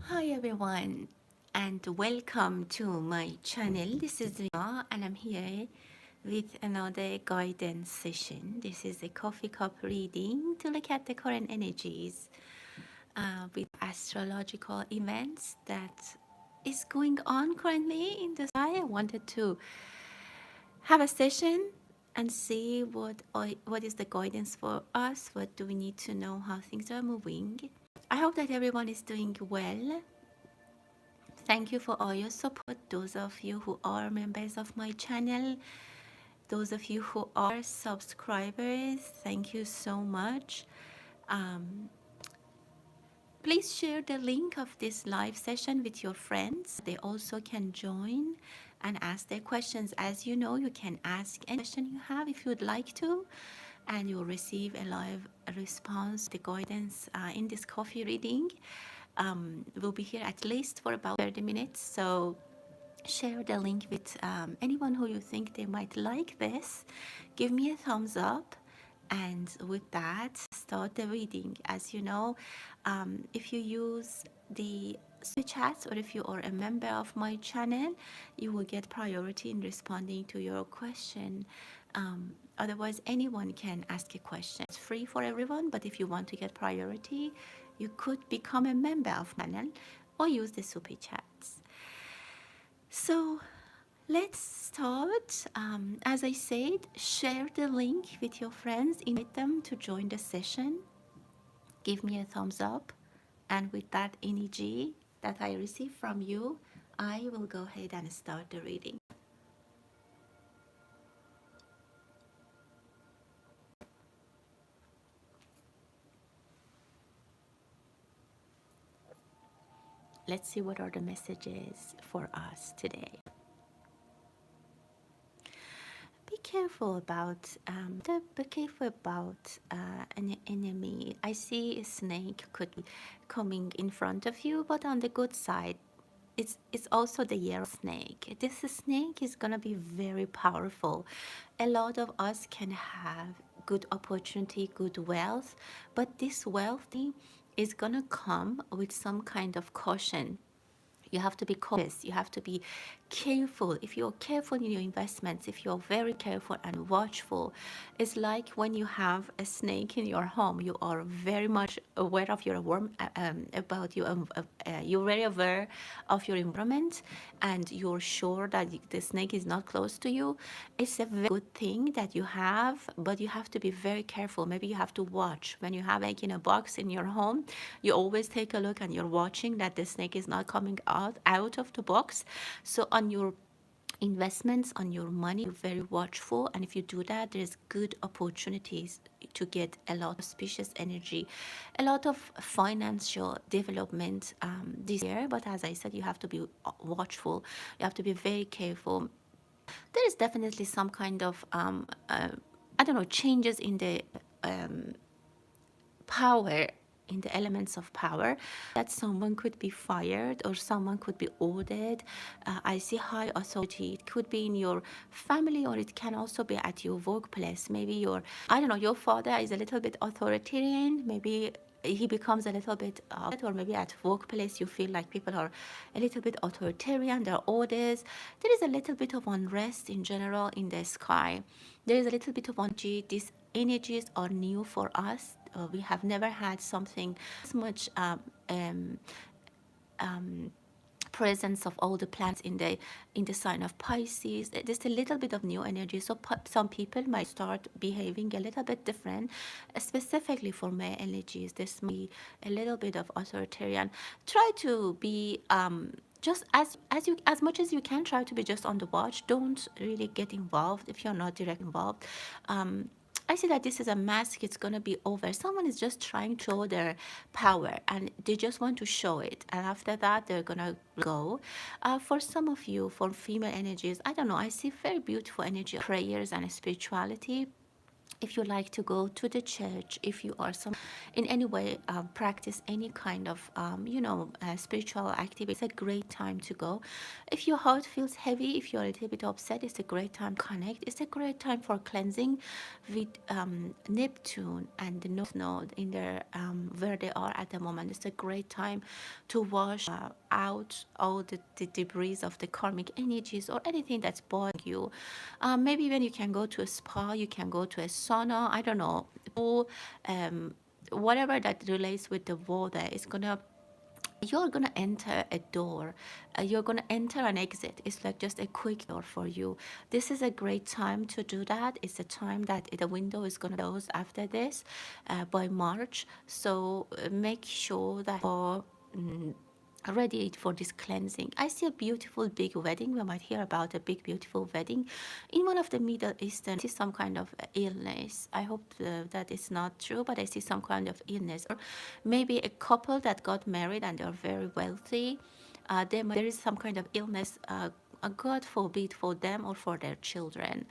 Hi everyone, and welcome to my channel. This is Reema, and I'm here with another guidance session. This is a coffee cup reading to look at the current energies with astrological events that is going on currently in the sky. I wanted to have a session and see what is the guidance for us. What do we need to know? How things are moving. I hope that everyone is doing well. Thank you for all your support. Those of you who are members of my channel, those of you who are subscribers, thank you so much. Um, Please share the link of this live session with your friends. They also can join and ask their questions. As you know, you can ask any question you have if you would like to, and you'll receive a live response, the guidance in this coffee reading. We'll be here at least for about 30 minutes. So share the link with anyone who you think they might like this. Give me a thumbs up, and with that start the reading. As you know, if you use the super chats, or if you are a member of my channel, you will get priority in responding to your question. Otherwise, anyone can ask a question. It's free for everyone, but if you want to get priority, you could become a member of my channel or use the super chats. So let's start. As I said, share the link with your friends, invite them to join the session, give me a thumbs up, and with that energy that I receive from you, I will go ahead and start the reading. Let's see what are the messages for us today. Be careful about an enemy. I see a snake could be coming in front of you, but on the good side, it's also the year of snake. This snake is gonna be very powerful. A lot of us can have good opportunity, good wealth, but this wealth is gonna come with some kind of caution. You have to be cautious. You have to be careful. If you're careful in your investments, if you're very careful and watchful, it's like when you have a snake in your home. You are very much aware of your about you. You're very aware of your environment, and you're sure that the snake is not close to you. It's a very good thing that you have, but you have to be very careful. Maybe you have to watch when you have like in a box in your home. You always take a look and you're watching that the snake is not coming out of the box. So on your investments, on your money, you're very watchful, and if you do that, there's good opportunities to get a lot of auspicious energy, a lot of financial development this year. But as I said, you have to be watchful, you have to be very careful. There is definitely some kind of I don't know, changes in the power, in the elements of power, that someone could be fired or someone could be ordered. I see high authority. It could be in your family, or it can also be at your workplace. Maybe I don't know, your father is a little bit authoritarian. Maybe he becomes a little bit or maybe at workplace you feel like people are a little bit authoritarian, their orders. There is a little bit of unrest in general in the sky. There is a little bit of energy. These energies are new for us. We have never had something as much presence of all the planets in the sign of Pisces. There's a little bit of new energy, so some people might start behaving a little bit different. Specifically for male energies, this may be a little bit of authoritarian. Try to be just as much as you can, try to be just on the watch. Don't really get involved if you're not directly involved. I see that this is a mask. It's going to be over. Someone is just trying to show their power, and they just want to show it. And after that, they're going to go. For some of you, for female energies, I don't know. I see very beautiful energy, prayers and spirituality. if you like to go to the church, if you are some in any way practice any kind of spiritual activity, it's a great time to go. If your heart feels heavy, if you're a little bit upset, it's a great time to connect. It's a great time for cleansing with Neptune and the North Node in their where they are at the moment. It's a great time to wash out all the debris of the karmic energies or anything that's bothering you. Maybe when you can go to a spa, you can go to a sauna, I don't know, or whatever that relates with the water is gonna you're gonna enter a door, you're gonna enter an exit. It's like just a quick door for you. This is a great time to do that. It's a time that the window is gonna close after this by March, so make sure that you're ready for this cleansing. I see a beautiful big wedding. We might hear about a big beautiful wedding in one of the Middle Eastern. I see some kind of illness. I hope that is not true, but I see some kind of illness, or maybe a couple that got married and they're very wealthy. There is some kind of illness, God forbid, for them or for their children.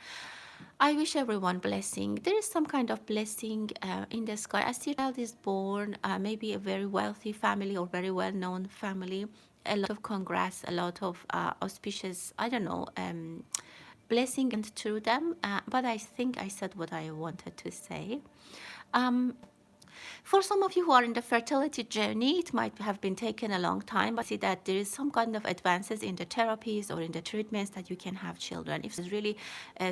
I wish everyone blessing. There is some kind of blessing in the sky. As your child is born, maybe a very wealthy family or very well-known family, a lot of congrats, a lot of auspicious, I don't know, blessing and through them. But I think I said what I wanted to say. For some of you who are in the fertility journey, it might have been taken a long time, but see that there is some kind of advances in the therapies or in the treatments that you can have children. If someone is really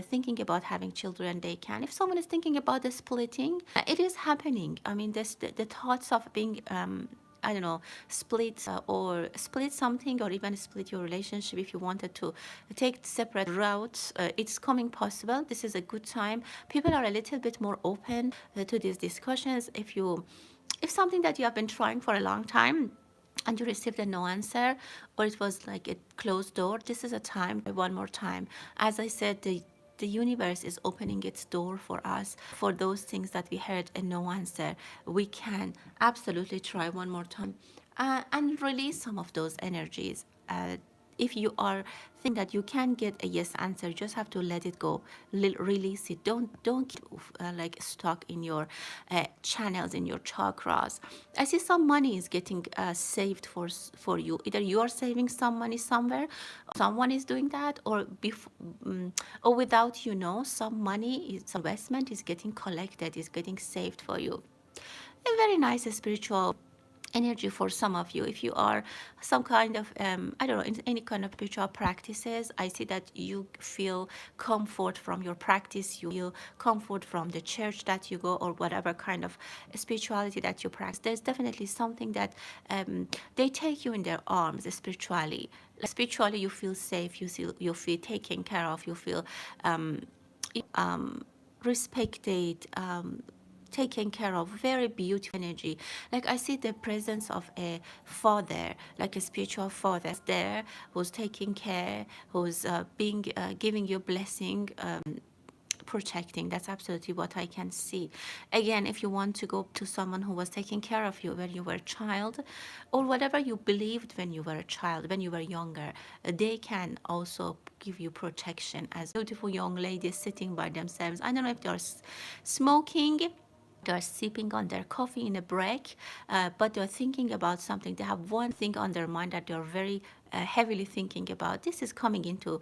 thinking about having children, they can. If someone is thinking about the splitting, it is happening. I mean, the thoughts of being I don't know, split or split something, or even split your relationship if you wanted to take separate routes. It's coming possible. This is a good time. People are a little bit more open to these discussions. If something that you have been trying for a long time and you received a no answer, or it was like a closed door, this is a time, one more time. As I said, the universe is opening its door for us for those things that we heard a no answer. We can absolutely try one more time and release some of those energies. If you are thinking that you can get a yes answer, you just have to let it go, release it. Don't keep like stuck in your channels, in your chakras. I see some money is getting saved for you. Either you are saving some money somewhere, or someone is doing that, or or without some money, some investment is getting collected, is getting saved for you. A very nice spiritual energy for some of you. If you are some kind of I don't know, in any kind of spiritual practices, I see that you feel comfort from your practice, you feel comfort from the church that you go, or whatever kind of spirituality that you practice. There's definitely something that they take you in their arms spiritually. Spiritually you feel safe, you feel taken care of, you feel respected, taken care of. Very beautiful energy. Like I see the presence of a father, like a spiritual father there, who's taking care, who's giving you blessing, protecting. That's absolutely what I can see. Again, if you want to go to someone who was taking care of you when you were a child, or whatever you believed when you were a child, when you were younger, they can also give you protection. As beautiful young ladies sitting by themselves, I don't know if they're smoking, they're sipping on their coffee in a break, but they're thinking about something. They have one thing on their mind that they're very heavily thinking about. This is coming into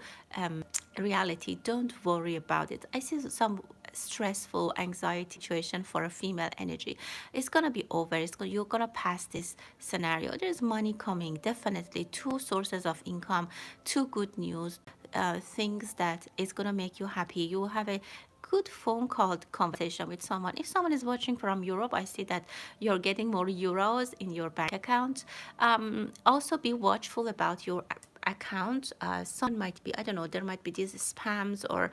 reality. Don't worry about it. I see some stressful anxiety situation for a female energy. It's gonna be over. You're gonna pass this scenario. There's money coming, definitely. Two sources of income, two good news, things that is gonna make you happy. You will have a good phone call conversation with someone. If someone is watching from Europe, I see that you're getting more euros in your bank account. Also be watchful about your account. Some might be, I don't know, there might be these spams or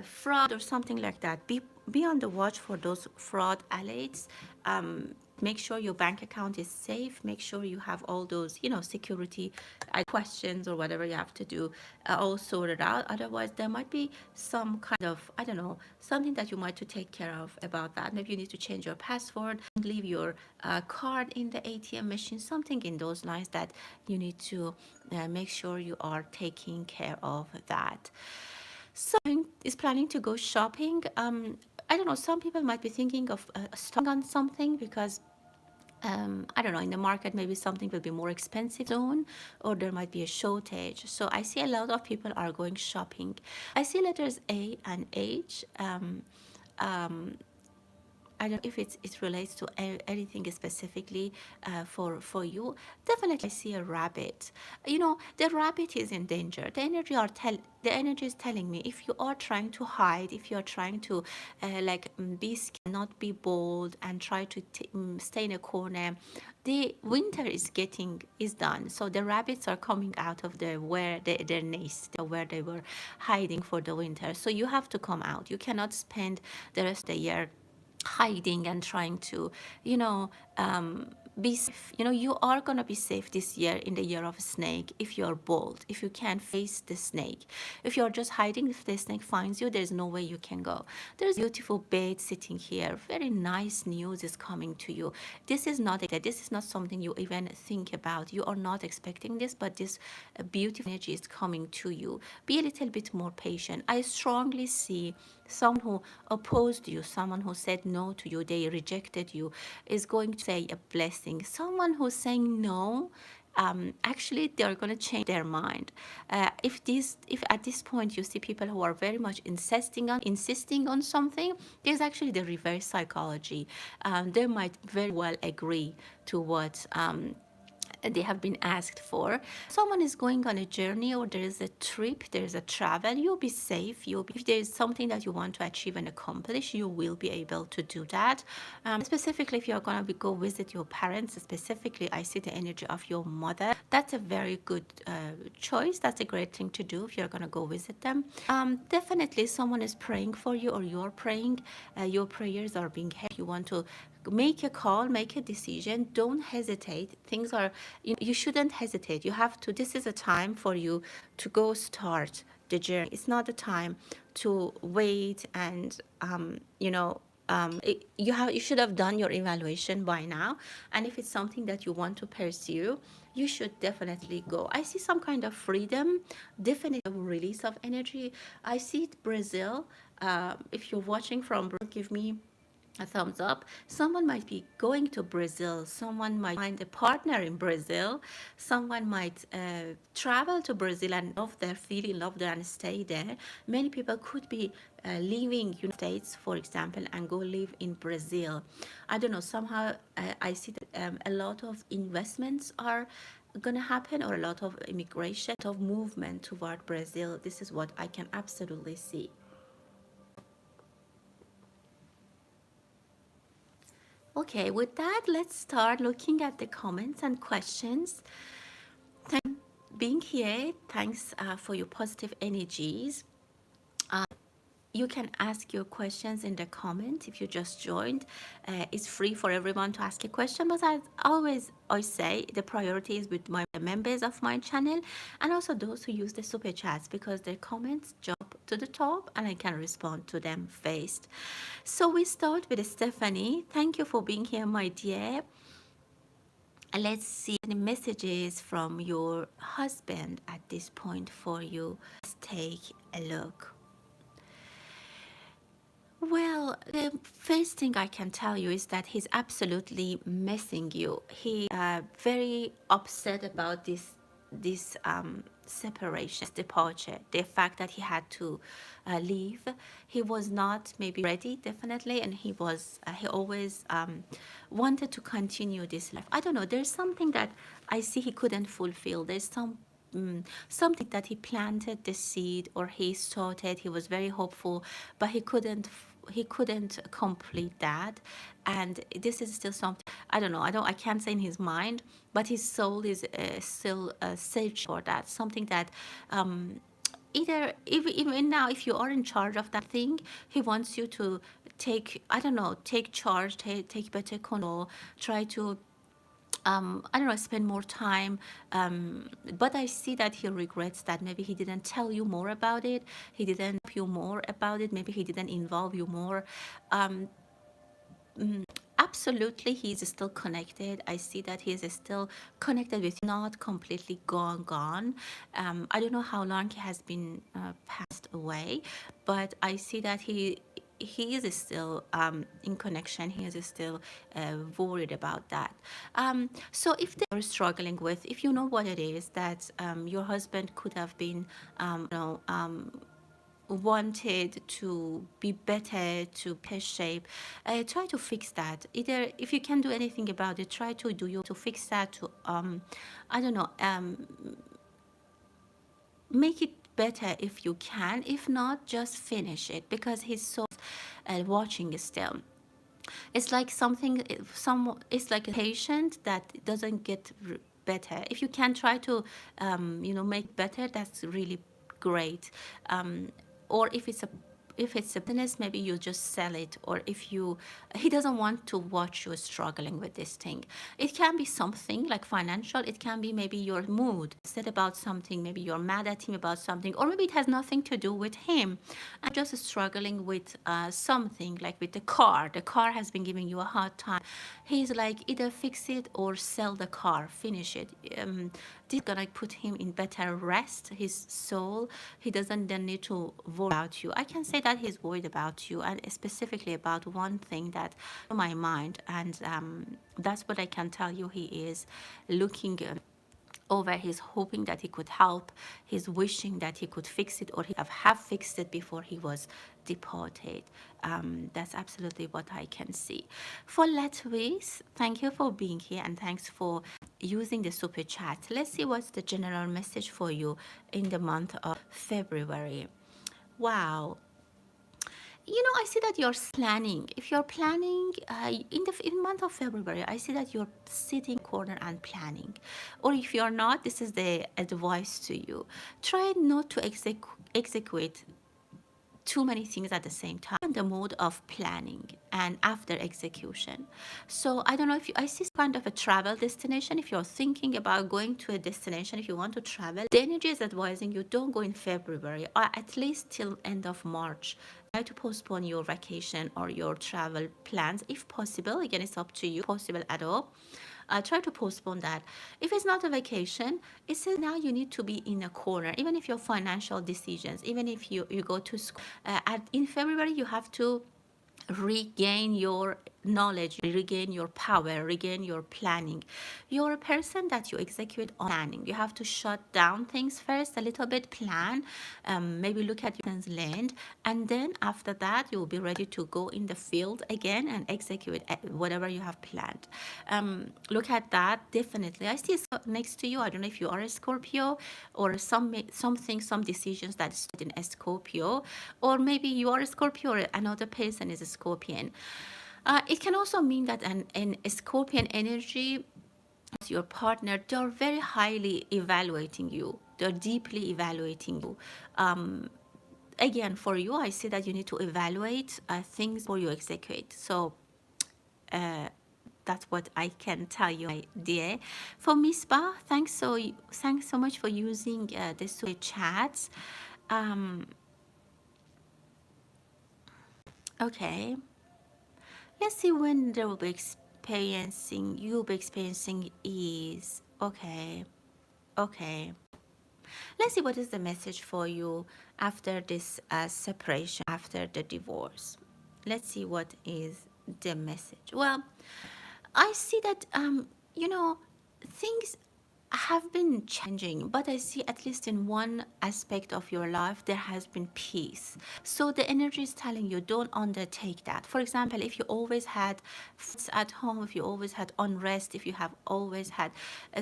fraud or something like that. Be on the watch for those fraud alerts. Make sure your bank account is safe. Make sure you have all those, security questions or whatever you have to do all sorted out. Otherwise, there might be some kind of, I don't know, something that you might to take care of about that. Maybe you need to change your password, leave your card in the ATM machine, something in those lines that you need to make sure you are taking care of that. Someone is planning to go shopping. I don't know. Some people might be thinking of stocking on something because I don't know, in the market, maybe something will be more expensive soon, or there might be a shortage. So I see a lot of people are going shopping. I see letters A and H. I don't know if it relates to anything specifically for you. Definitely, I see a rabbit. You know, the rabbit is in danger. The energy is telling me if you are trying to hide, if you are trying to be scared, not be bold, and try to stay in a corner. The winter is done, so the rabbits are coming out of their nest, where they were hiding for the winter. So you have to come out. You cannot spend the rest of the year hiding and trying to, you know, be safe. You know, you are going to be safe this year in the year of a snake if you're bold, if you can face the snake. If you're just hiding, if the snake finds you, there's no way you can go. There's a beautiful bed sitting here. Very nice news is coming to you. This is not something you even think about. You are not expecting this, but this beautiful energy is coming to you. Be a little bit more patient. I strongly see someone who opposed you, someone who said no to you, they rejected you, is going to say a blessing. Someone who's saying no, actually they're going to change their mind. If at this point you see people who are very much insisting on something, there's actually the reverse psychology. They might very well agree to what they have been asked for. Someone is going on a journey, or there is a trip, there is a travel, you'll be safe. If there is something that you want to achieve and accomplish, you will be able to do that. Specifically, if you're going to go visit your parents, specifically, I see the energy of your mother. That's a very good choice. That's a great thing to do if you're going to go visit them. Definitely, someone is praying for you, or you're praying. Your prayers are being heard. You want to make a call, make a decision. Don't hesitate. Things are, you shouldn't hesitate. You have to, this is a time for you to go start the journey. It's not a time to wait and, you should have done your evaluation by now. And if it's something that you want to pursue, you should definitely go. I see some kind of freedom, definitely release of energy. I see it Brazil. If you're watching from Brazil, give me a thumbs up. Someone might be going to Brazil. Someone might find a partner in Brazil. Someone might travel to Brazil and love there and stay there. Many people could be leaving United States, for example, and go live in Brazil. I don't know, somehow I see that a lot of investments are gonna happen, or a lot of immigration, of movement toward Brazil. This is what I can absolutely see. Okay, with that, let's start looking at the comments and questions. Thanks for being here. Thanks for your positive energies. You can ask your questions in the comment if you just joined. It's free for everyone to ask a question, but as I say, the priority is with my members of my channel, and also those who use the super chats, because their comments jump to the top and I can respond to them first. So we start with Stephanie. Thank you for being here, my dear. Let's see any messages from your husband at this point for you. Let's take a look. Well, the first thing I can tell you is that he's absolutely missing you. He very upset about this separation, this departure, the fact that he had to leave. He was not maybe ready, definitely, and he always wanted to continue this life. I don't know. There's something that I see he couldn't fulfill. There's something that he planted the seed, or he started. He was very hopeful, but he couldn't complete that. And this is still something, I don't know, I can't say in his mind, but his soul is still searching for that, something that either even now, if you are in charge of that thing, he wants you to take charge, take better control, try to I don't know, spend more time. But I see that he regrets that maybe he didn't tell you more about it. He didn't help you more about it. Maybe he didn't involve you more. Absolutely, he's still connected. I see that he is still connected with you, not completely gone. I don't know how long he has been passed passed away, but I see that he is still in connection. He is still worried about that. So if they're struggling with, if you know what it is that your husband could have been, wanted to be better, to better shape, try to fix that. Either if you can do anything about it, try to do your to fix that, to I don't know, make it better if you can. If not, just finish it, because he's so watching still. It's like something, it's like a patient that doesn't get better. If you can try to make better, that's really great. Or if it's a business, maybe you just sell it. Or if you, he doesn't want to watch you struggling with this thing. It can be something like financial. It can be maybe your mood said about something. Maybe you're mad at him about something, or maybe it has nothing to do with him. I'm just struggling with something, like with the car. The car has been giving you a hard time. He's like, either fix it or sell the car, finish it. This is gonna put him in better rest, his soul. He doesn't then need to worry about you. I can say that he's worried about you, and specifically about one thing that in my mind, and that's what I can tell you. He is looking over. He's hoping that he could help. He's wishing that he could fix it, or he have fixed it before he was deported. That's absolutely what I can see. For Latvis, thank you for being here, and thanks for using the super chat. Let's see what's the general message for you in the month of February. Wow. I see that you're planning. If you're planning in the month of February, I see that you're sitting corner and planning. Or if you're not, this is the advice to you. Try not to execute too many things at the same time, in the mode of planning and after execution. So I don't know if I see kind of a travel destination. If you're thinking about going to a destination, if you want to travel, the energy is advising you don't go in February, or at least till end of March. Try to postpone your vacation or your travel plans if possible. Again, it's up to you, possible at all. Try to postpone that. If it's not a vacation, it says now you need to be in a corner. Even if your financial decisions, even if you go to school, in February, you have to regain your knowledge, regain your power, regain your planning. You're a person that you execute on planning. You have to shut down things first, a little bit, plan, maybe look at your land, and then after that you'll be ready to go in the field again and execute whatever you have planned. Look at that. Definitely, I see next to you. I don't know if you are a Scorpio, or some decisions that start in a Scorpio, or maybe you are a Scorpio or another person is a Scorpion. It can also mean that a Scorpion energy, your partner, they're very highly evaluating you. They're deeply evaluating you. Again, for you, I see that you need to evaluate things before you execute. So that's what I can tell you, my dear. For Misbah, thanks so much for using the super chats. Okay. Let's see when they will be experiencing, you'll be experiencing ease. Okay. Let's see what is the message for you after this separation, after the divorce. Let's see what is the message. Well, I see that, things have been changing, but I see at least in one aspect of your life there has been peace. So the energy is telling you don't undertake that. For example, if you always had fights at home, if you always had unrest, if you have always had,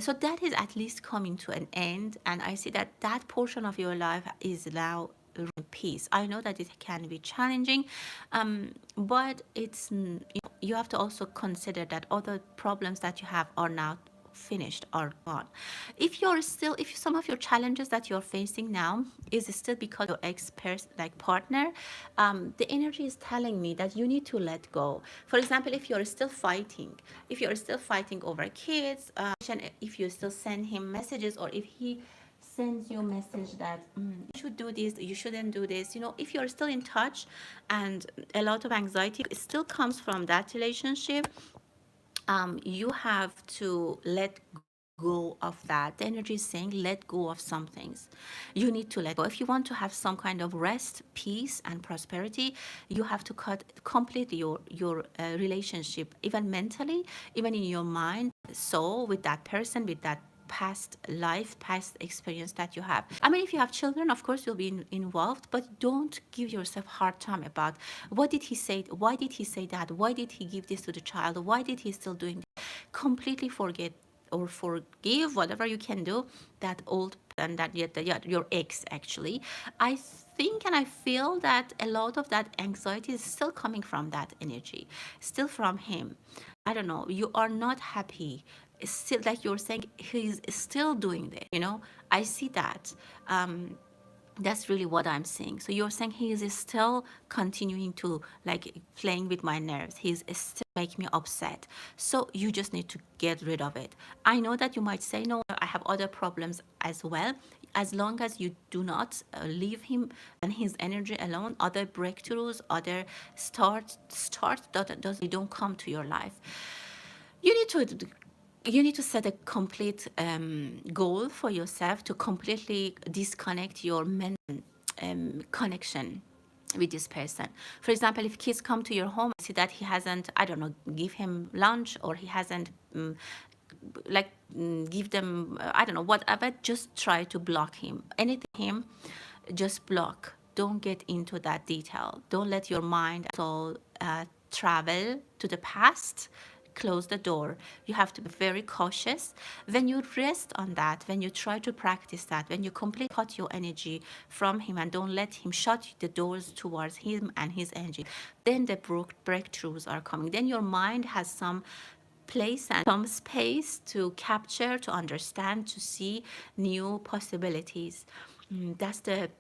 so that is at least coming to an end. And I see that that portion of your life is now peace. I know that it can be challenging, but it's you have to also consider that other problems that you have are now finished or gone. If some of your challenges that you're facing now is still because your partner, the energy is telling me that you need to let go. For example, if you're still fighting over kids, if you still send him messages, or if he sends you a message that you should do this, you shouldn't do this, if you're still in touch, and a lot of anxiety still comes from that relationship, you have to let go of that. The energy is saying let go of some things. You need to let go. If you want to have some kind of rest, peace, and prosperity, you have to cut completely your relationship, even mentally, even in your mind, soul, with that person, with that past life, past experience that you have. I mean, if you have children, of course you'll be involved, but don't give yourself hard time about what did he say, why did he say that, why did he give this to the child, why did he still doing this? Completely forget or forgive, whatever you can do, that old and that yet your ex. Actually, I think and I feel that a lot of that anxiety is still coming from that energy, still from him. I don't know, you are not happy. It's still like you're saying he's still doing this, I see that. That's really what I'm saying. So you're saying he is still continuing to like playing with my nerves. He's still make me upset. So you just need to get rid of it. I know that you might say, no, I have other problems as well. As long as you do not leave him and his energy alone, other breakthroughs, other start does they don't come to your life. You need to set a complete goal for yourself to completely disconnect your mental connection with this person. For example, if kids come to your home, see that he hasn't, I don't know, give him lunch, or he hasn't give them, I don't know, whatever, just try to block him. Anything him, just block. Don't get into that detail. Don't let your mind so travel to the past. Close the door. You have to be very cautious. When you rest on that, when you try to practice that, when you completely cut your energy from him and don't let him shut the doors towards him and his energy, then the breakthroughs are coming. Then your mind has some place and some space to capture, to understand, to see new possibilities. That's the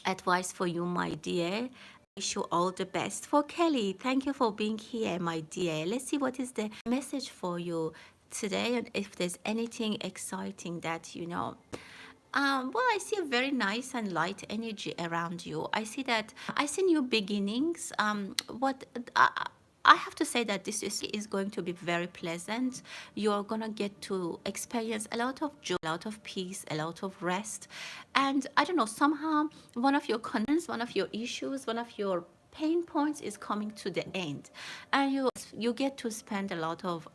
advice for you, my dear. Wish you all the best. For Kelly, thank you for being here, my dear. Let's see what is the message for you today, and if there's anything exciting that you know. Well, I see a very nice and light energy around you. I see that I see new beginnings. What I have to say that this is going to be very pleasant. You're gonna get to experience a lot of joy, a lot of peace, a lot of rest, and I don't know. Somehow, one of your concerns, one of your issues, one of your pain points is coming to the end, and you get to spend a lot of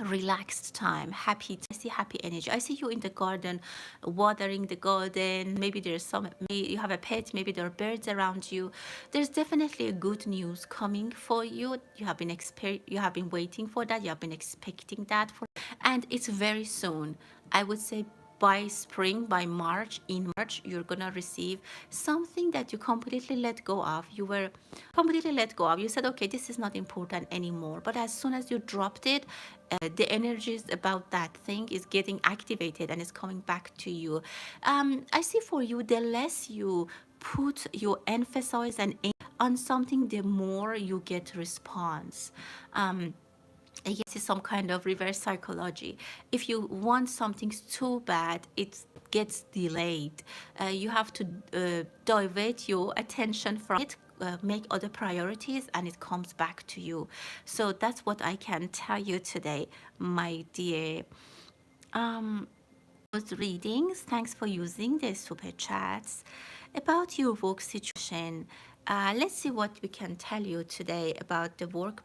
relaxed time, happy. I see happy energy. I see you in the garden, watering the garden. Maybe there's you have a pet, maybe there are birds around you. There's definitely a good news coming for you. You have been waiting for that, you have been expecting that and it's very soon. I would say by spring, by March, in March, you're gonna receive something that you completely let go of. You were completely let go of. You said, okay, this is not important anymore. But as soon as you dropped it, the energies about that thing is getting activated and is coming back to you. I see for you, the less you put your emphasis and aim on something, the more you get response. I guess it's some kind of reverse psychology. If you want something so bad, it gets delayed. You have to divert your attention from it, make other priorities, and it comes back to you. So that's what I can tell you today, my dear. Those readings, thanks for using the super chats. About your work situation, let's see what we can tell you today about the work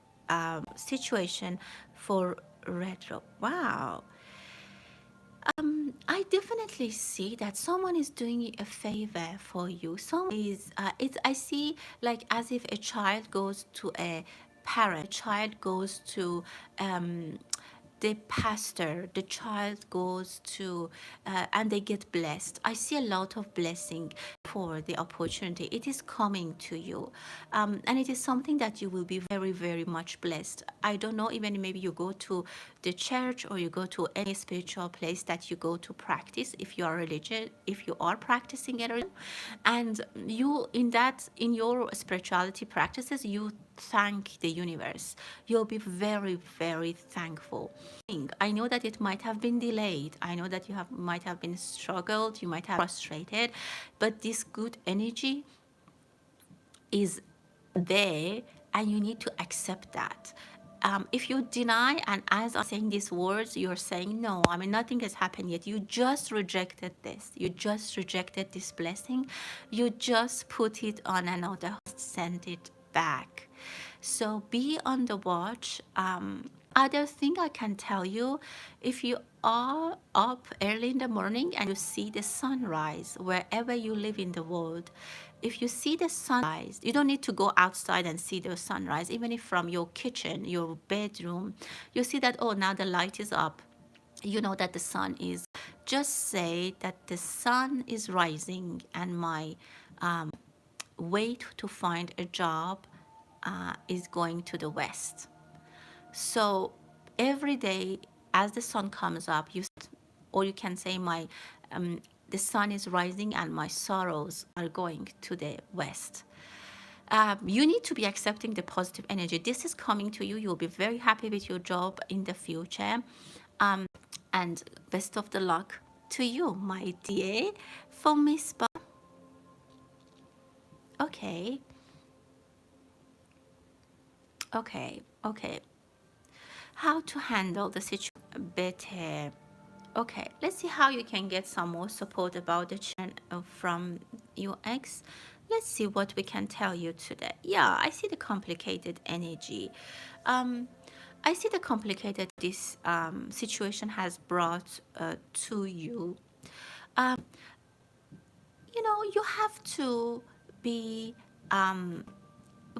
situation for retro. Wow. I definitely see that someone is doing a favor for you. Someone is, I see like as if a child goes to a parent, a child goes to the pastor, the child goes to, and they get blessed. I see a lot of blessing for the opportunity. It is coming to you. And it is something that you will be very, very much blessed. I don't know, even maybe you go to the church or you go to any spiritual place that you go to practice, if you are religious, if you are practicing a religion, and you in your spirituality practices, you thank the universe. You'll be very, very thankful. I know that it might have been delayed. I know that might have been struggled, you might have frustrated, but this good energy is there and you need to accept that. if you deny, and as I'm saying these words, you're saying no, I mean, nothing has happened yet. You just rejected this. You just rejected this blessing. You just put it on another, send it back. So be on the watch. Other thing I can tell you, if you are up early in the morning and you see the sunrise wherever you live in the world, if you see the sunrise, you don't need to go outside and see the sunrise. Even if from your kitchen, your bedroom, you see that, oh, now the light is up, you know that the sun is, just say that the sun is rising and my way to find a job is going to the west. So every day as the sun comes up, or you can say the sun is rising and my sorrows are going to the west. You need to be accepting the positive energy. This is coming to you. You'll be very happy with your job in the future. And best of the luck to you, my dear. For Miss Bob. Okay. Okay. How to handle the situation better. Okay, let's see how you can get some more support about the children from your ex. Let's see what we can tell you today. Yeah, I see the complicated energy. I see the complicated this situation has brought to you. You know, you have to be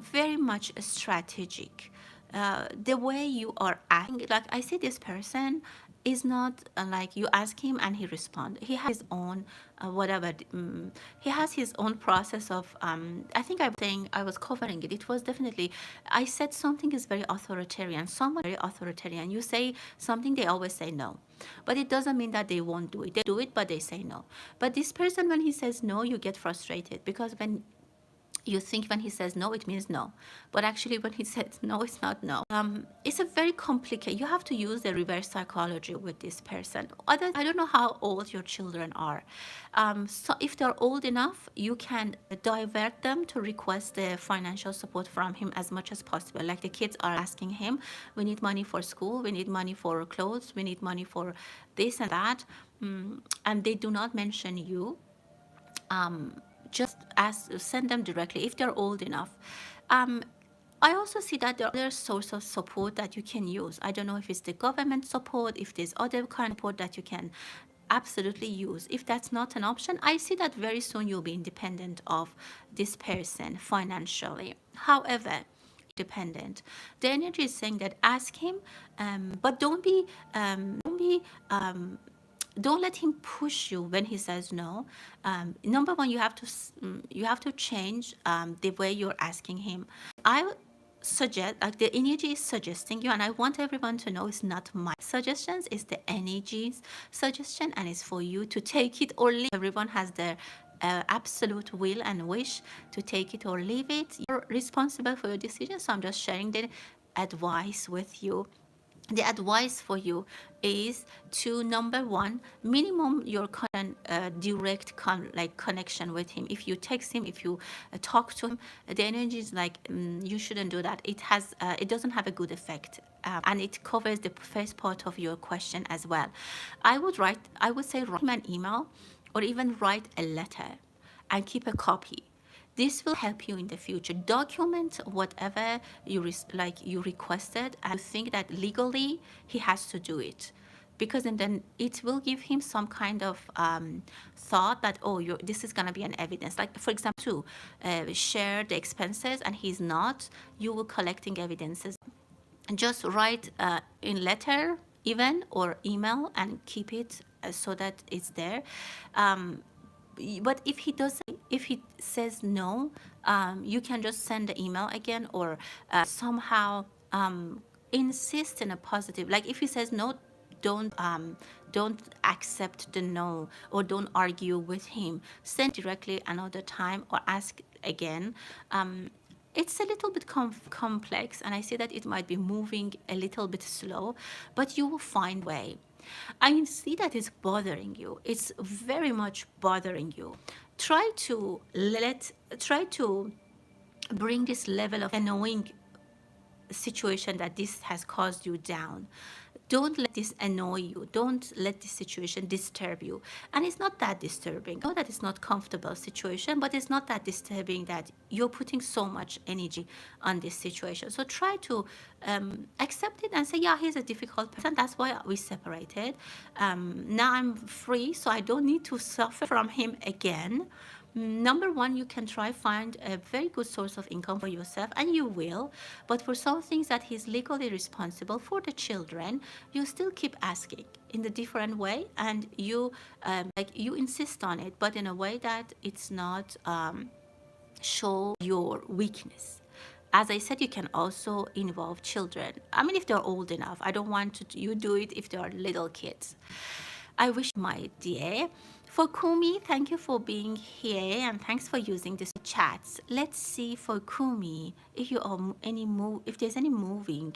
very much strategic. The way you are acting, like I see this person is not like you ask him and he respond. He has his own whatever. He has his own process of. I think I was saying, I was covering it. It was definitely. I said something is very authoritarian. Someone very authoritarian. You say something, they always say no. But it doesn't mean that they won't do it. They do it, but they say no. But this person, when he says no, you get frustrated, because when you think when he says no, it means no. But actually, when he says no, it's not no. It's a very complicated, you have to use the reverse psychology with this person. I don't know how old your children are. So if they're old enough, you can divert them to request the financial support from him as much as possible. Like the kids are asking him, we need money for school, we need money for clothes, we need money for this and that. And they do not mention you. Just send them directly if they're old enough. I also see that there are other sources of support that you can use. I don't know if it's the government support, if there's other kind of support that you can absolutely use. If that's not an option, I see that very soon you'll be independent of this person financially. However, dependent, the energy is saying that ask him, but don't let him push you when he says no. Number one, you have to change the way you're asking him. I suggest, like, the energy is suggesting you, and I want everyone to know it's not my suggestions, it's the energy's suggestion, and it's for you to take it or leave. Everyone has their absolute will and wish to take it or leave it. You're responsible for your decision, so I'm just sharing the advice with you. The advice for you is to, number one, minimum your direct connection with him. If you text him, if you talk to him, the energy is like, you shouldn't do that. It doesn't have a good effect, and it covers the first part of your question as well. I would say write him an email, or even write a letter and keep a copy. This will help you in the future. Document whatever you requested, and you think that legally he has to do it, because then it will give him some kind of thought that, oh, this is gonna be an evidence. Like, for example, to share the expenses and he's not, you will collecting evidences. And just write in letter even, or email, and keep it so that it's there. But if he says no, you can just send the email again, or somehow insist in a positive. Like, if he says no, don't accept the no, or don't argue with him. Send directly another time, or ask again. It's a little bit complex, and I see that it might be moving a little bit slow, but you will find a way. I see that it's bothering you. It's very much bothering you. Try to bring this level of annoying situation that this has caused you down. Don't let this annoy you. Don't let this situation disturb you. And it's not that disturbing. I know that it's not comfortable situation, but it's not that disturbing that you're putting so much energy on this situation. So try to accept it and say, yeah, he's a difficult person. That's why we separated. Now I'm free, so I don't need to suffer from him again. Number one, you can try find a very good source of income for yourself, and you will. But for some things that he's legally responsible for, the children, you still keep asking in the different way, and you like you insist on it, but in a way that it's not show your weakness. As I said, you can also involve children. I mean, if they're old enough. I don't want you do it if they are little kids. I wish, my dear. For Kumi, thank you for being here and thanks for using this chats. Let's see for Kumi if you are if there's any moving,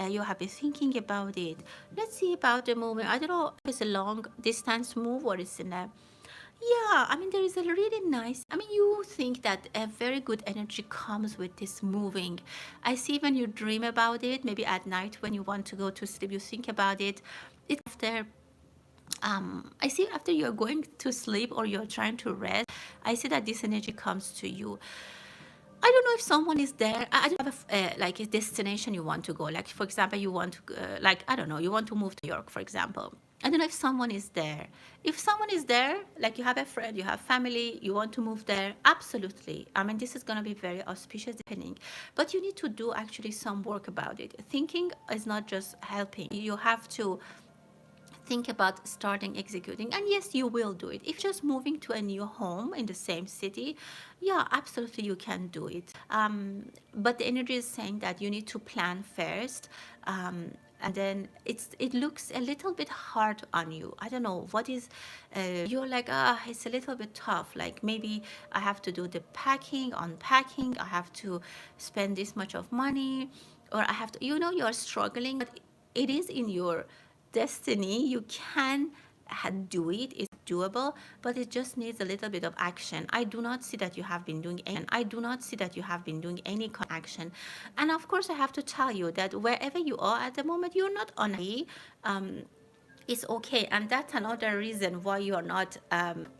you have been thinking about it. Let's see about the moving. I don't know if it's a long distance move or it's in a yeah, I mean, there is a really nice, I mean, you think that a very good energy comes with this moving. I see when you dream about it, maybe at night when you want to go to sleep, you think about it. It's after I see after you're going to sleep or you're trying to rest, I see that this energy comes to you. I don't know if someone is there. I don't have like a destination you want to go. Like, for example, you want to, like, I don't know, you want to move to New York, for example. I don't know if someone is there. If someone is there, like you have a friend, you have family, you want to move there, absolutely. I mean, this is going to be very auspicious depending. But you need to do actually some work about it. Thinking is not just helping. You have to think about starting executing, and yes, you will do it. If just moving to a new home in the same city, yeah, absolutely you can do it. But the energy is saying that you need to plan first, and then it looks a little bit hard on you. I don't know what is you're like, it's a little bit tough, like maybe I have to do the packing, unpacking, I have to spend this much of money, or I have to, you're struggling, but it is in your destiny. You can do it. It's doable, but it just needs a little bit of action. I do not see that you have been doing any. I do not see that you have been doing any action. And of course, I have to tell you that wherever you are at the moment, you're not unhappy. It's okay, and that's another reason why you're not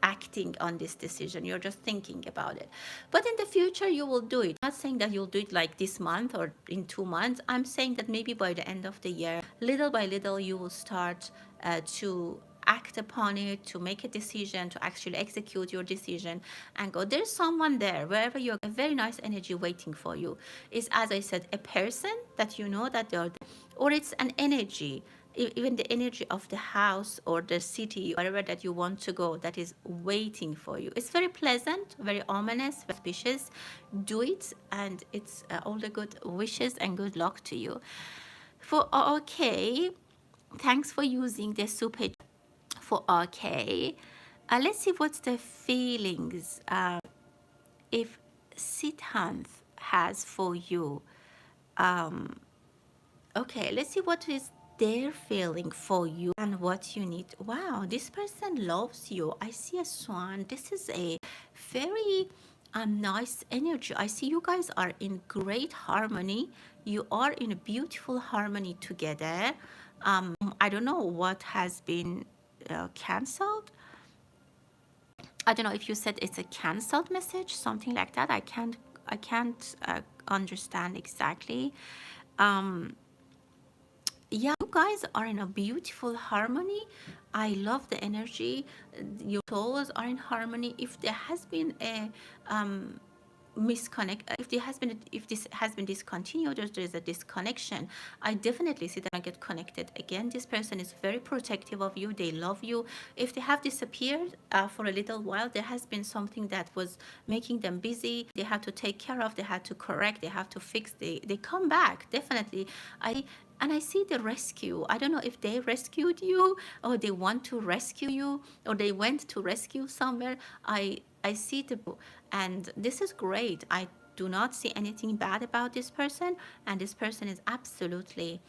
acting on this decision. You're just thinking about it, but in the future you will do it. I'm not saying that you'll do it like this month or in 2 months. I'm saying that maybe by the end of the year, little by little, you will start to act upon it, to make a decision, to actually execute your decision and go. There's someone there wherever you're, a very nice energy waiting for you. Is, as I said, a person that you know that they're there, or it's an energy, even the energy of the house or the city, wherever that you want to go, that is waiting for you. It's very pleasant, very ominous, very auspicious. Do it, and it's all the good wishes and good luck to you. For okay, thanks for using the super for okay. Let's see what's the feelings if Siddhant has for you. Okay, let's see what is their feeling for you and what you need. Wow, this person loves you. I see a swan. This is a very nice energy. I see you guys are in great harmony. You are in a beautiful harmony together. I don't know what has been cancelled. I don't know if you said it's a cancelled message, something like that. I can't understand exactly. Yeah, you guys are in a beautiful harmony. I love the energy. Your souls are in harmony. If there has been a if this has been discontinued, or there is a disconnection, I definitely see that I get connected again. This person is very protective of you. They love you. If they have disappeared for a little while, there has been something that was making them busy. They had to take care of, they had to correct, they have to fix. They come back, definitely. And I see the rescue. I don't know if they rescued you, or they want to rescue you, or they went to rescue somewhere. I see and this is great. I do not see anything bad about this person, and this person is absolutely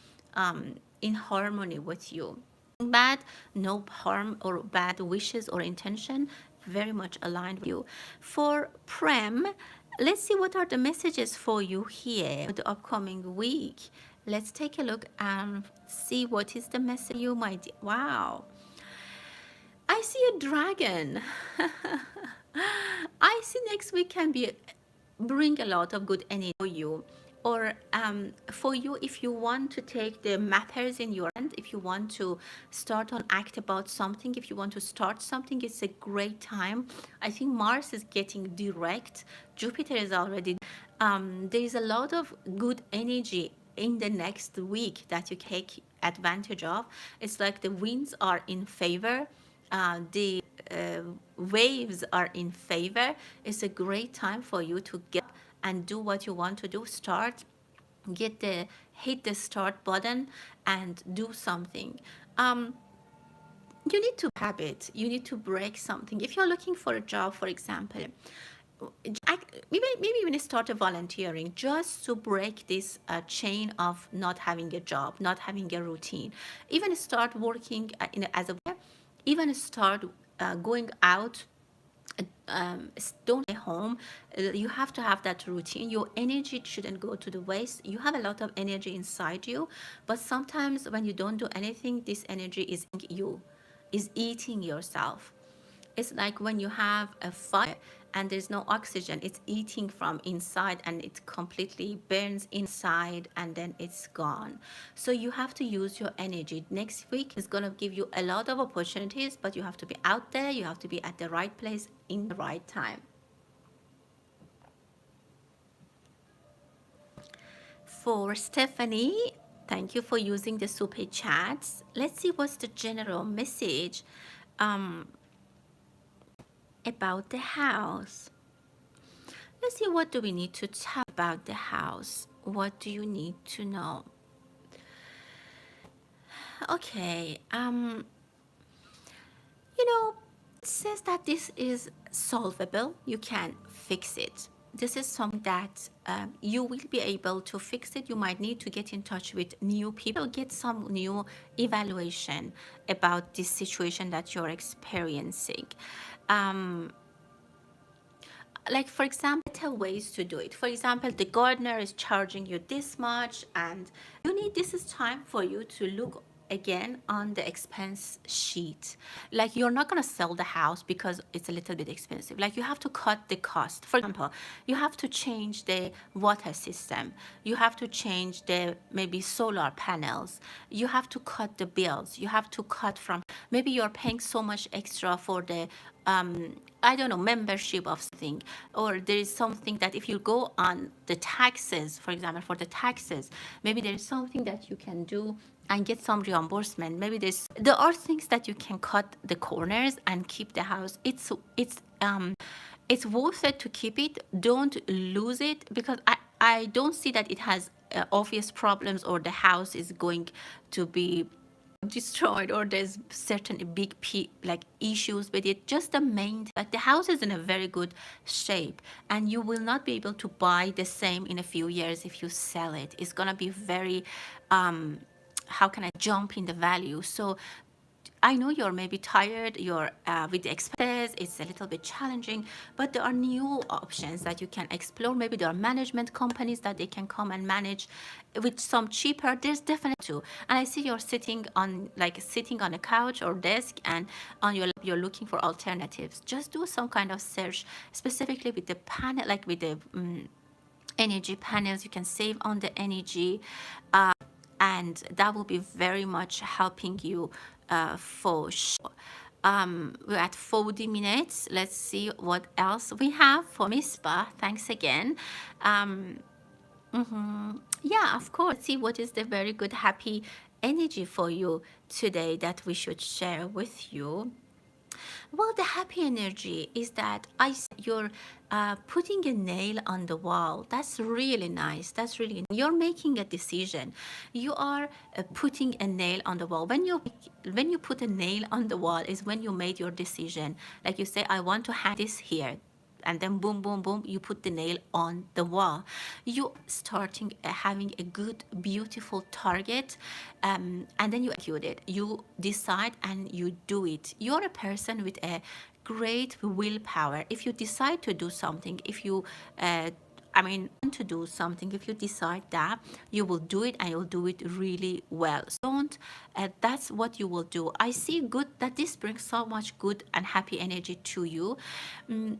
in harmony with you. Bad, no harm or bad wishes or intention, very much aligned with you. For Prem, let's see what are the messages for you here for the upcoming week. Let's take a look and see what is the message you might. Wow, I see a dragon. I see next week can be bring a lot of good energy for you, or for you if you want to take the matters in your hand, if you want to start on act about something, if you want to start something, it's a great time. I think Mars is getting direct, Jupiter is already there is a lot of good energy in the next week that you take advantage of. It's like the winds are in favor, the waves are in favor. It's a great time for you to get and do what you want to do. Start, hit the start button and do something. You need to habit. You need to break something. If you're looking for a job, for example, maybe even start a volunteering just to break this chain of not having a job, not having a routine. Even start working as a, even start going out. Don't stay home. You have to have that routine. Your energy shouldn't go to the waste. You have a lot of energy inside you, but sometimes when you don't do anything, this energy is eating yourself. It's like when you have a fire and there's no oxygen, it's eating from inside and it completely burns inside and then it's gone. So you have to use your energy. Next week is going to give you a lot of opportunities, but you have to be out there, you have to be at the right place in the right time. For Stephanie, thank you for using the super chats. Let's see what's the general message about the house. Let's see, what do we need to tell about the house? What do you need to know? Okay, it says that this is solvable. You can fix it. This is something that you will be able to fix it. You might need to get in touch with new people, get some new evaluation about this situation that you're experiencing. Like, for example, better ways to do it. For example, the gardener is charging you this much, and this is time for you to look again on the expense sheet. Like, you're not going to sell the house because it's a little bit expensive. Like, you have to cut the cost. For example, you have to change the water system. You have to change the maybe solar panels. You have to cut the bills. You have to cut from, maybe you're paying so much extra for the I don't know, membership of something, or there is something that if you go on the taxes, for example, for the taxes, maybe there is something that you can do and get some reimbursement. Maybe there are things that you can cut the corners and keep the house. It's worth it to keep it. Don't lose it, because I don't see that it has obvious problems or the house is going to be destroyed or there's certain big issues with it. Just the main, like, the house is in a very good shape, and you will not be able to buy the same in a few years if you sell it. It's gonna be very how can I jump in the value. So I know you're maybe tired, you're with the expenses, it's a little bit challenging, but there are new options that you can explore. Maybe there are management companies that they can come and manage with some cheaper. There's definitely too. And I see you're sitting on a couch or desk, and on your lap, you're looking for alternatives. Just do some kind of search specifically with the panel, like with the energy panels. You can save on the energy, and that will be very much helping you for sure. We're at 40 minutes. Let's see what else we have for Misbah. Thanks again. Yeah, of course. See what is the very good, happy energy for you today that we should share with you. Well, the happy energy is that you're putting a nail on the wall. That's really nice. That's really, you're making a decision. You are putting a nail on the wall. When you put a nail on the wall is when you made your decision. Like, you say, I want to hang this here. and then boom, boom, boom, you put the nail on the wall. You starting having a good, beautiful target, and then you execute it. You decide and you do it. You're a person with a great willpower. If you decide to do something, if you want to do something, if you decide that, you will do it and you'll do it really well. So don't, that's what you will do. I see good that this brings so much good and happy energy to you.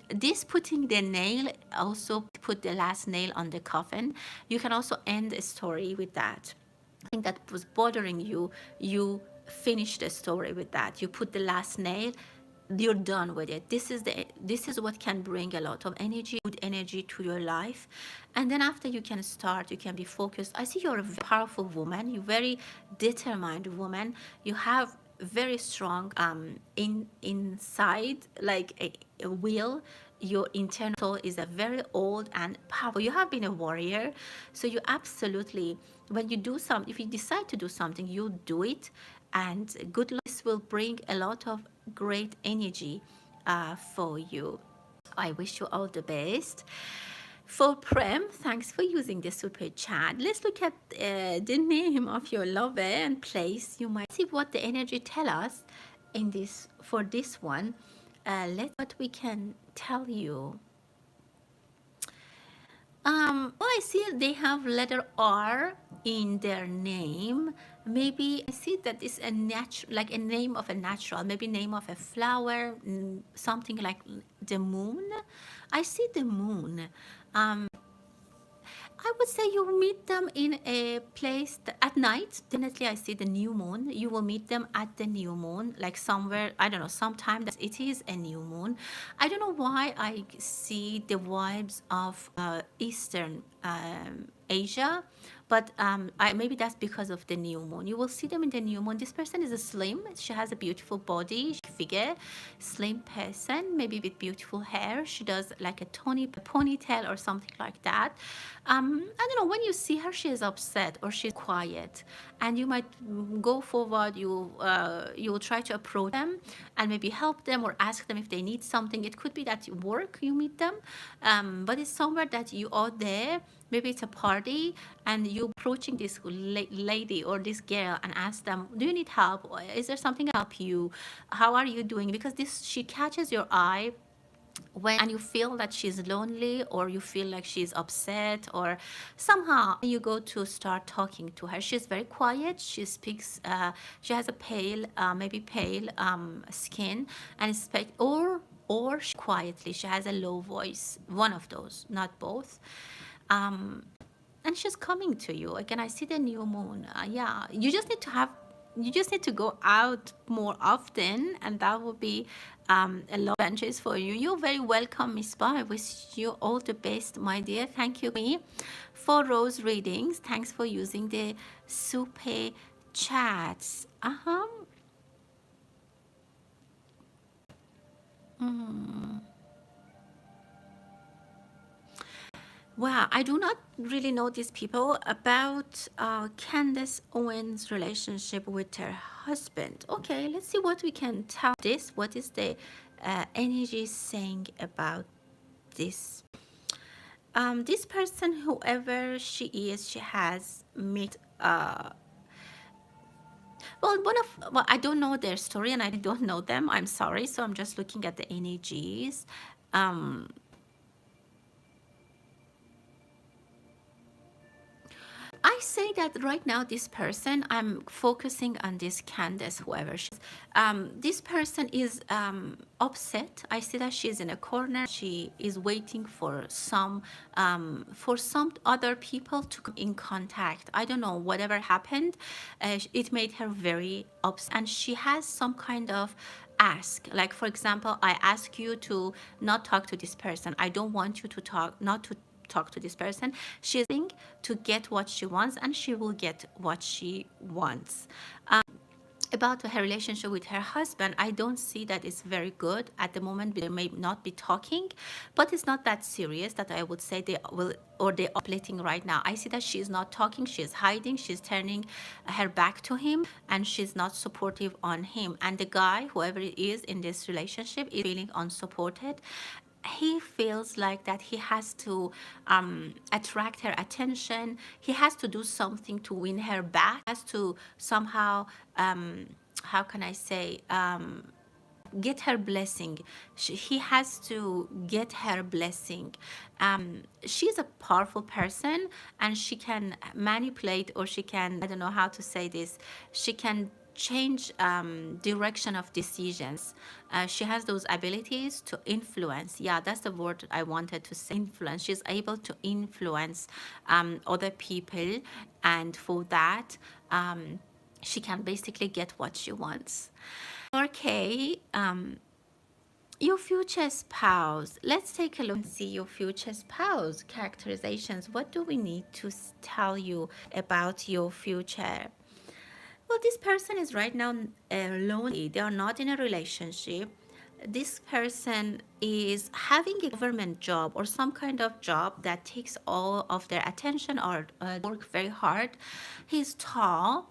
This putting the nail, also put the last nail on the coffin. You can also end a story with that. Thing that was bothering you, you finish the story with that. You put the last nail, you're done with it. This is what can bring a lot of energy, good energy to your life. And then after, you can start, you can be focused. I see you're a powerful woman, you're very determined woman. You have very strong inside, like a will. Your internal soul is a very old and powerful. You have been a warrior, so you absolutely, when you do some, if you decide to do something, you do it, and good luck. This will bring a lot of great energy for you. I wish you all the best. For Prem, thanks for using the super chat. Let's look at the name of your lover and place. You might see what the energy tell us in this, for this one. Let's what we can tell you. I see they have letter R in their name. Maybe I see that it's a natural, like a name of a natural, maybe name of a flower, something like the moon. I see the moon. I would say you meet them in a place at night. Definitely, I see the new moon. You will meet them at the new moon, like somewhere, I don't know, sometime that it is a new moon. I don't know why I see the vibes of Eastern Asia, but maybe that's because of the new moon. You will see them in the new moon. This person is a slim. She has a beautiful body, figure, slim person, maybe with beautiful hair. She does like a ponytail or something like that. I don't know, when you see her, she is upset or she's quiet, and you might go forward. You will try to approach them and maybe help them or ask them if they need something. It could be that you work, you meet them, but it's somewhere that you are there. Maybe it's a party and you approaching this lady or this girl and ask them, do you need help? Is there something I help you? How are you doing? Because she catches your eye when, and you feel that she's lonely, or you feel like she's upset, or somehow you go to start talking to her. She's very quiet. She speaks, she has a pale, maybe pale skin, and or quietly she has a low voice, one of those, not both. And she's coming to you again. I see the new moon. Yeah, you just need to go out more often, and that will be a lot of adventures for you. You're very welcome, Miss Ba. I wish you all the best, my dear. Thank you for Rose readings. Thanks for using the super chats. Well, I do not really know these people. About Candace Owens' relationship with her husband. Okay, let's see what we can tell this. What is the energy saying about this? This person, whoever she is, she has met. Well, I don't know their story and I don't know them. I'm sorry. So I'm just looking at the energies. I say that right now, this person, I'm focusing on this Candace, whoever she is. This person is upset. I see that she's in a corner. She is waiting for some other people to come in contact. I don't know, whatever happened, it made her very upset. And she has some kind of ask, like, for example, I ask you to not talk to this person. I don't want you to talk, not to talk to this person. She's going to get what she wants, and she will get what she wants. About her relationship with her husband, I don't see that it's very good at the moment. They may not be talking, but it's not that serious that I would say they will, or they are splitting right now. I see that she's not talking, she's hiding, she's turning her back to him, and she's not supportive on him. And the guy, whoever it is in this relationship, is feeling unsupported. he feels like that he has to attract her attention. He has to do something to win her back. He has to somehow, how can I say, get her blessing. He has to get her blessing. She's a powerful person, and she can manipulate, or she can, I don't know how to say this, she can change direction of decisions. She has those abilities to influence. Yeah, that's the word I wanted to say, influence. She's able to influence other people, and for that, she can basically get what she wants. Okay, your future spouse. Let's take a look and see your future spouse characterizations. What do we need to tell you about your future? Well, this person is right now lonely. They are not in a relationship. This person is having a government job or some kind of job that takes all of their attention, or work very hard. He's tall,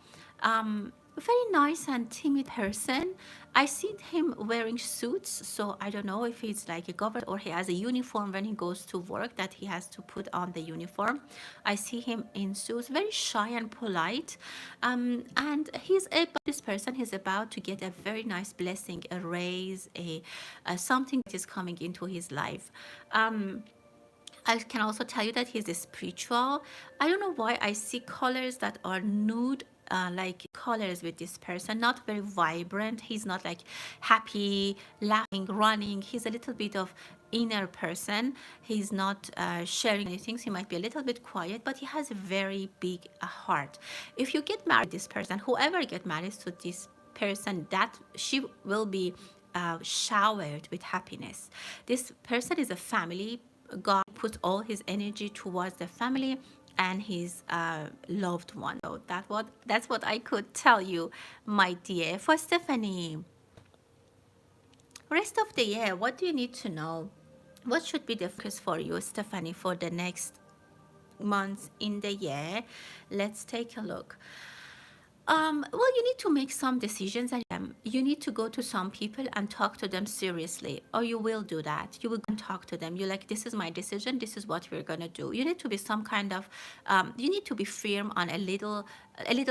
very nice and timid person. I see him wearing suits, so I don't know if he's like a government or he has a uniform when he goes to work that he has to put on the uniform. I see him in suits, very shy and polite, and this person is about to get a very nice blessing, a raise, a something that is coming into his life. I can also tell you that he's a spiritual. I don't know why I see colors that are nude, like colors with this person, not very vibrant. He's not like happy, laughing, running. He's a little bit of inner person. He's not sharing anything. He might be a little bit quiet, but he has a very big heart. If you get married to this person, whoever get married to this person, that she will be showered with happiness. This person is a family. God puts all his energy towards the family and his loved one. So that's what I could tell you, my dear. For Stephanie, rest of the year, what do you need to know? What should be the focus for you, Stephanie, for the next months in the year? Let's take a look. Well, you need to make some decisions, and you need to go to some people and talk to them seriously, or you will do that. You will go and talk to them. You're like, this is my decision. This is what we're gonna do. You need to be some kind of, you need to be firm on a little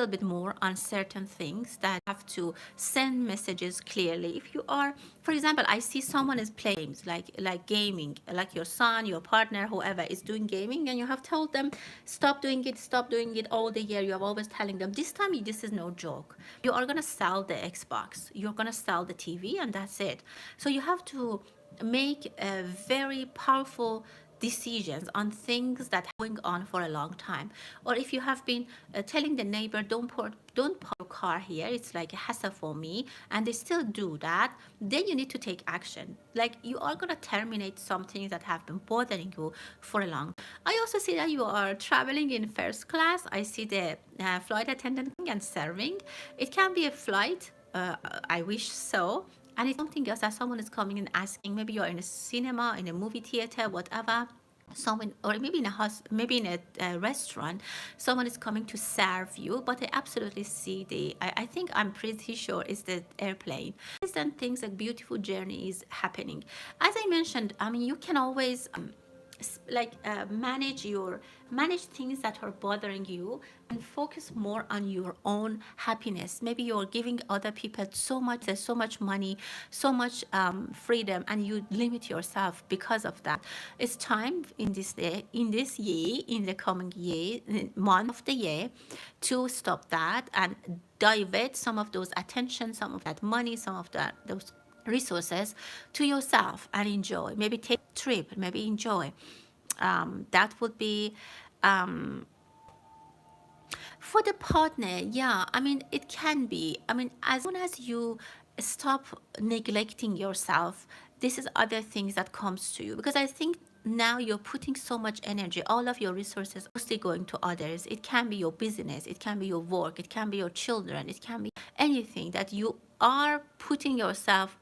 bit more on certain things that have to send messages clearly. If you are, for example, I see someone is playing games, like gaming, like your son, your partner, whoever is doing gaming, and you have told them, stop doing it all the year. You have always telling them, this time this is no joke. You are gonna sell the Xbox, you're gonna sell the TV, and that's it. So you have to make a very powerful decisions on things that are going on for a long time. Or if you have been telling the neighbor, don't park your car here, it's like a hassle for me, and they still do that, then you need to take action. Like, you are going to terminate something that have been bothering you for a long time. I also see that you are traveling in first class. I see the flight attendant and serving. It can be a flight, I wish so. And it's something else that someone is coming and asking. Maybe you're in a cinema, in a movie theater, whatever. Someone, or maybe in a restaurant, someone is coming to serve you, but I absolutely see I think I'm pretty sure it's the airplane. And things like beautiful journey is happening. As I mentioned, I mean, you can always manage things that are bothering you and focus more on your own happiness. Maybe you're giving other people so much money, so much freedom, and you limit yourself because of that. It's time in this year, in the coming year, month of the year, to stop that and divert some of those attention, some of that money, some of those resources to yourself, and enjoy. Maybe take a trip, maybe enjoy. That would be for the partner. Yeah, I mean, it can be. I mean, as soon as you stop neglecting yourself, this is other things that comes to you, because I think now you're putting so much energy, all of your resources mostly going to others. It can be your business, it can be your work, it can be your children, it can be anything that you are putting yourself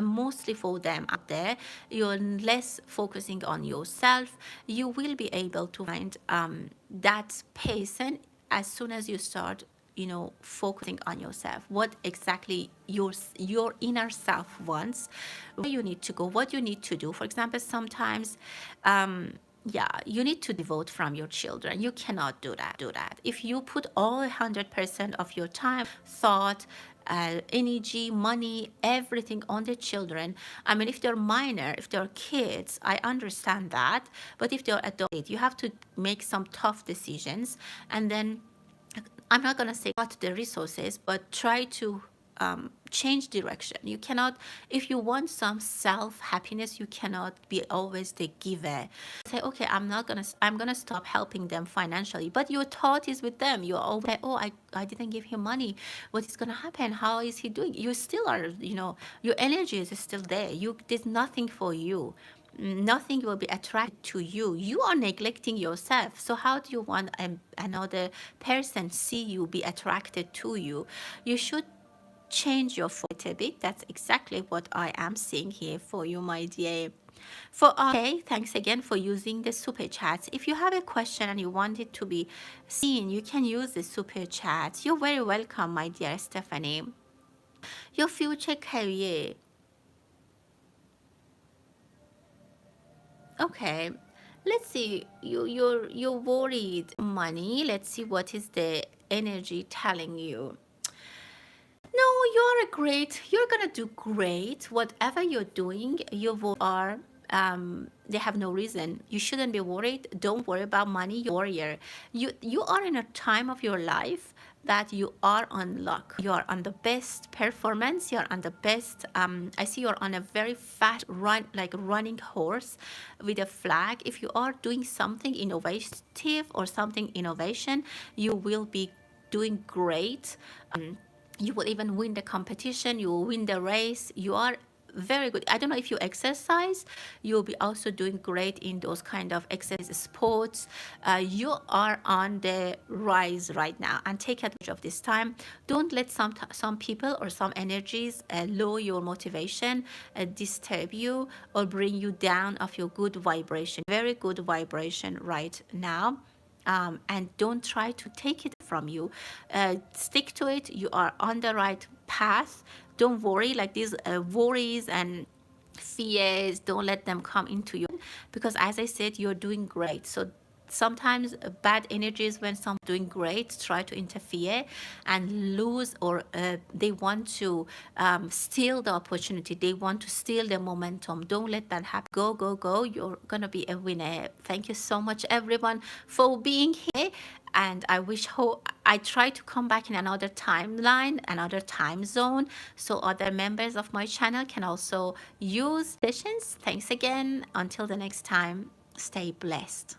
mostly for them out there. You're less focusing on yourself. You will be able to find that pace, and as soon as you start focusing on yourself, what exactly your inner self wants, where you need to go, what you need to do. For example, sometimes yeah, you need to devote from your children. You cannot do that if you put all 100% of your time, thought, energy, money, everything on the children. I mean, if they're minor, if they're kids, I understand that. But if they're adult, you have to make some tough decisions. And then I'm not going to say cut the resources, but try to change direction. You cannot, if you want some self happiness, you cannot be always the giver. Say, okay, I'm gonna stop helping them financially, but your thought is with them. You always say, oh, I didn't give him money. What is gonna happen? How is he doing? You still are, your energy is still there. There's nothing for you. Nothing will be attracted to you. You are neglecting yourself. So how do you want another person see you, be attracted to you? You should change your focus a bit. That's exactly what I am seeing here for you, my dear. Okay, thanks again for using the super chats. If you have a question and you want it to be seen, you can use the super chat. You're very welcome, my dear Stephanie. Your future career. Okay, let's see. You're worried money. Let's see what is the energy telling you. No, you're gonna do great. Whatever you're doing, you are they have no reason. You shouldn't be worried. Don't worry about money. You're a warrior. You are in a time of your life that you are on luck. You are on the best performance. You are on the best. I see you're on a very fast run, like running horse with a flag. If you are doing something innovative or something innovation, you will be doing great. You will even win the competition. You will win the race. You are very good. I don't know if you exercise, you'll be also doing great in those kind of exercise sports. You are on the rise right now, and take advantage of this time. Don't let some people or some energies lower your motivation, disturb you, or bring you down of your good vibration. Very good vibration right now. And don't try to take it from you. Stick to it. You are on the right path. Don't worry, like these worries and fears, don't let them come into you, because as I said, you're doing great. So sometimes bad energies, when someone's doing great, try to interfere and lose, or they want to steal the opportunity, they want to steal the momentum. Don't let that happen. Go, go, go. You're gonna be a winner. Thank you so much, everyone, for being here. And I try to come back in another timeline, another time zone, so other members of my channel can also use sessions. Thanks again. Until the next time, stay blessed.